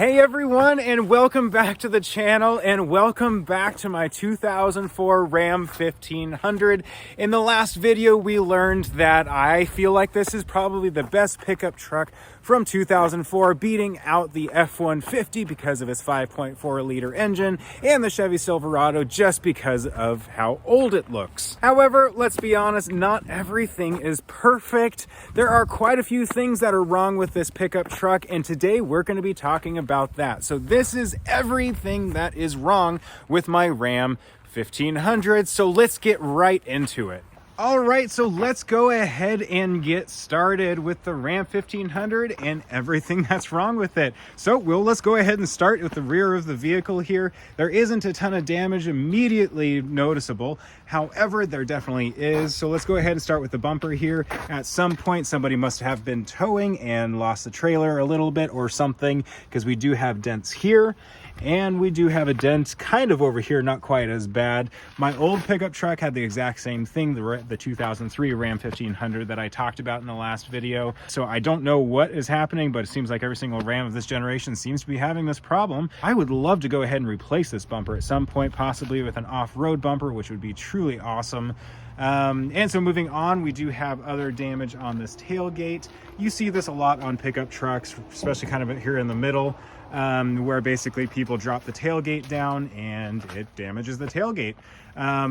Hey everyone, and welcome back to the channel, and welcome back to my 2004 Ram 1500. In the last video, we learned that I feel like this is probably the best pickup truck from 2004, beating out the F-150 because of its 5.4 liter engine and the Chevy Silverado just because of how old it looks. However, let's be honest, not everything is perfect. There are quite a few things that are wrong with this pickup truck, and today we're going to be talking about that. So this is everything that is wrong with my Ram 1500. So let's get right into it. All right, so let's go ahead and get started with the Ram 1500 and everything that's wrong with it. So let's go ahead and start with the rear of the vehicle here. There isn't a ton of damage immediately noticeable. However, there definitely is. So let's go ahead and start with the bumper here. At some point, somebody must have been towing and lost the trailer a little bit or something, because we do have dents here. And we do have a dent kind of over here, not quite as bad. My old pickup truck had the exact same thing, the 2003 Ram 1500 that I talked about in the last video. So I don't know what is happening, but it seems like every single Ram of this generation seems to be having this problem. I would love to go ahead and replace this bumper at some point, possibly with an off-road bumper, which would be truly awesome. And so moving on, we do have other damage on this tailgate. You see this a lot on pickup trucks, especially kind of here in the middle. Where basically people drop the tailgate down and it damages the tailgate,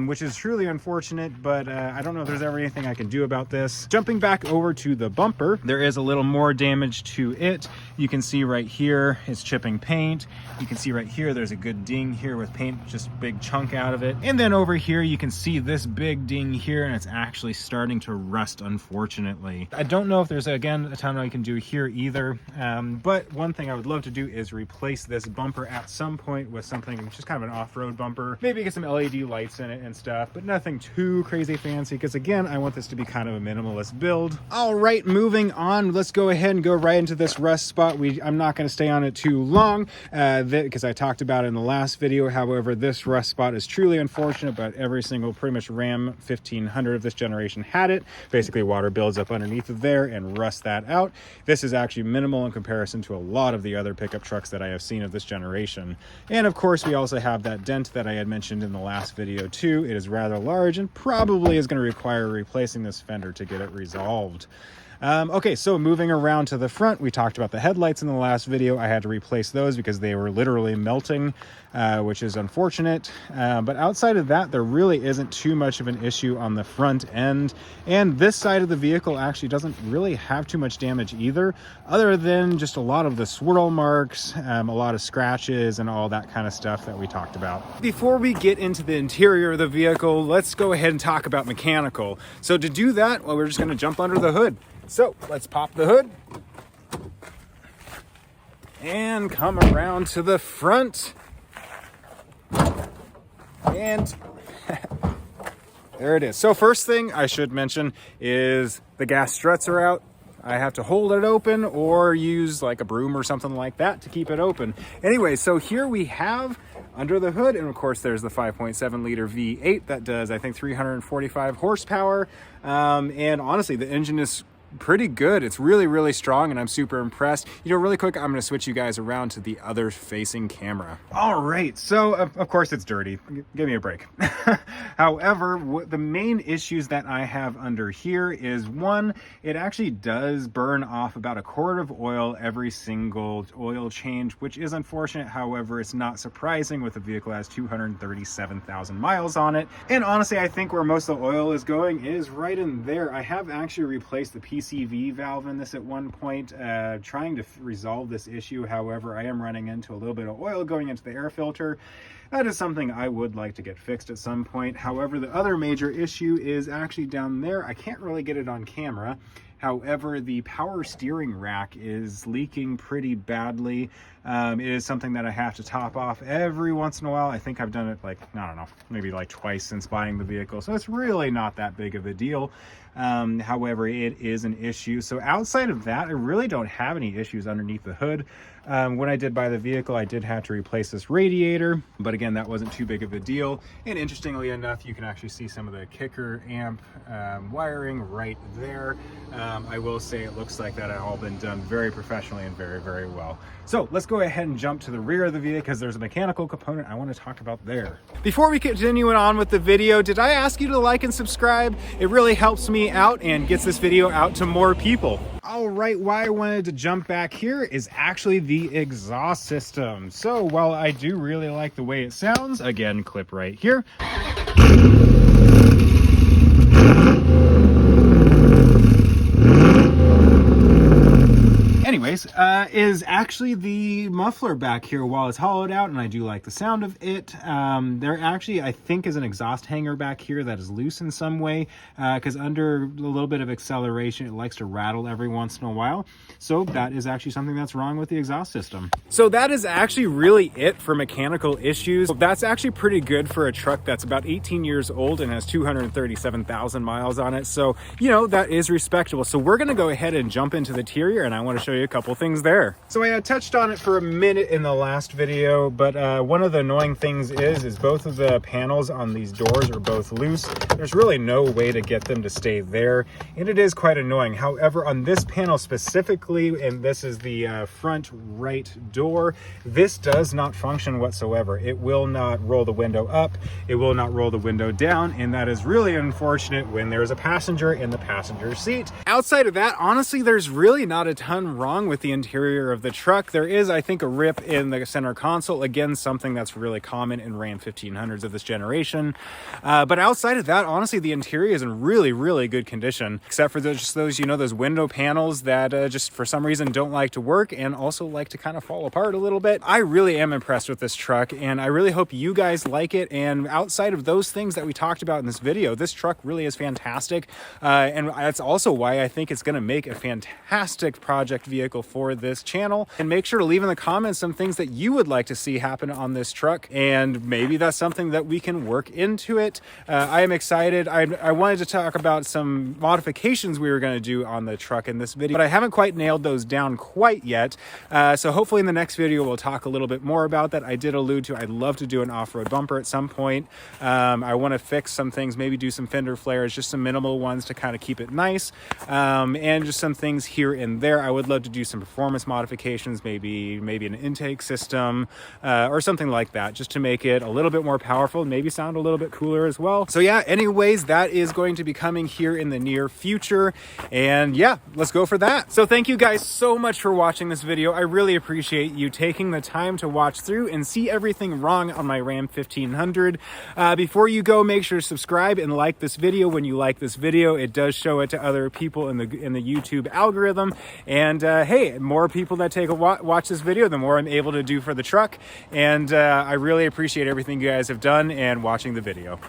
which is truly unfortunate, but I don't know if there's ever anything I can do about this. Jumping back over to the bumper, there is a little more damage to it. You can see right here, it's chipping paint. You can see right here, there's a good ding here with paint, just big chunk out of it. And then over here, you can see this big ding here, and it's actually starting to rust, unfortunately. I don't know if there's, again, a ton I can do here either, but one thing I would love to do is replace this bumper at some point with something just kind of an off-road bumper, maybe get some LED lights in it and stuff, but nothing too crazy fancy, because again, I want this to be kind of a minimalist build. All right, moving on, let's go ahead and go right into this rust spot. I'm not going to stay on it too long because I talked about it in the last video. However, this rust spot is truly unfortunate, but every single pretty much Ram 1500 of this generation had it. Basically, water builds up underneath of there and rusts that out. This is actually minimal in comparison to a lot of the other pickup trucks that I have seen of this generation. And of course, we also have that dent that I had mentioned in the last video too. It is rather large and probably is going to require replacing this fender to get it resolved. Okay, so moving around to the front, we talked about the headlights in the last video. I had to replace those because they were literally melting, which is unfortunate. But outside of that, there really isn't too much of an issue on the front end. And this side of the vehicle actually doesn't really have too much damage either, other than just a lot of the swirl marks, a lot of scratches, and all that kind of stuff that we talked about. Before we get into the interior of the vehicle, let's go ahead and talk about mechanical. So to do that, well, we're just going to jump under the hood. So let's pop the hood and come around to the front, and there it is. So first thing I should mention is the gas struts are out. I have to hold it open or use like a broom or something like that to keep it open. Anyway, so here we have under the hood, and of course there's the 5.7 liter V8 that does, I think, 345 horsepower. And honestly, the engine is pretty good. It's really, really strong, and I'm super impressed. You know, really quick, I'm going to switch you guys around to the other facing camera. All right, so of course it's dirty. Give me a break. However, the main issues that I have under here is, one, it actually does burn off about a quart of oil every single oil change, which is unfortunate. However, it's not surprising with a vehicle that has 237,000 miles on it. And honestly, I think where most of the oil is going is right in there. I have actually replaced the PCV valve in this at one point, trying to resolve this issue. However, I am running into a little bit of oil going into the air filter. That is something I would like to get fixed at some point. However, the other major issue is actually down there. I can't really get it on camera. However, the power steering rack is leaking pretty badly. It is something that I have to top off every once in a while. I think I've done it like, I don't know, maybe like twice since buying the vehicle. So it's really not that big of a deal. However, it is an issue. So outside of that, I really don't have any issues underneath the hood. When I did buy the vehicle, I did have to replace this radiator, but again, that wasn't too big of a deal. And interestingly enough, you can actually see some of the kicker amp wiring right there. I will say it looks like that had all been done very professionally and very, very well. So let's go ahead and jump to the rear of the vehicle because there's a mechanical component I want to talk about there. Before we continue on with the video, did I ask you to like and subscribe? It really helps me out and gets this video out to more people. All right, why I wanted to jump back here is actually the exhaust system. So while I do really like the way it sounds, again, clip right here. Anyways, is actually the muffler back here while it's hollowed out, and I do like the sound of it. There actually, I think, is an exhaust hanger back here that is loose in some way, because under a little bit of acceleration, it likes to rattle every once in a while. So that is actually something that's wrong with the exhaust system. So that is actually really it for mechanical issues. That's actually pretty good for a truck that's about 18 years old and has 237,000 miles on it. So, you know, that is respectable. So we're going to go ahead and jump into the interior, and I want to show you a couple things there. So I had touched on it for a minute in the last video, but one of the annoying things is both of the panels on these doors are both loose. There's really no way to get them to stay there, and it is quite annoying. However, on this panel specifically, and this is the front right door, this does not function whatsoever. It will not roll the window up, it will not roll the window down, and that is really unfortunate when there's a passenger in the passenger seat. Outside of that, honestly, there's really not a ton wrong with the interior of the truck. There is, I think, a rip in the center console. Again, something that's really common in Ram 1500s of this generation. But outside of that, honestly, the interior is in really, really good condition, except for just those, you know, those window panels that just for some reason don't like to work and also like to kind of fall apart a little bit. I really am impressed with this truck, and I really hope you guys like it. And outside of those things that we talked about in this video, this truck really is fantastic. And that's also why I think it's going to make a fantastic project vehicle for this channel. And make sure to leave in the comments some things that you would like to see happen on this truck, and maybe that's something that we can work into it. I am excited. I wanted to talk about some modifications we were going to do on the truck in this video, but I haven't quite nailed those down quite yet. So hopefully in the next video we'll talk a little bit more about that. I did allude to I'd love to do an off-road bumper at some point. I want to fix some things, maybe do some fender flares, just some minimal ones to kind of keep it nice, and just some things here and there. I would love to do some performance modifications, maybe an intake system or something like that, just to make it a little bit more powerful and maybe sound a little bit cooler as well. So yeah, anyways, that is going to be coming here in the near future, and yeah, let's go for that. So thank you guys so much for watching this video. I really appreciate you taking the time to watch through and see everything wrong on my Ram 1500. Before you go, make sure to subscribe and like this video. When you like this video, it does show it to other people in the YouTube algorithm, and hey, more people that take a watch this video, the more I'm able to do for the truck. And I really appreciate everything you guys have done and watching the video.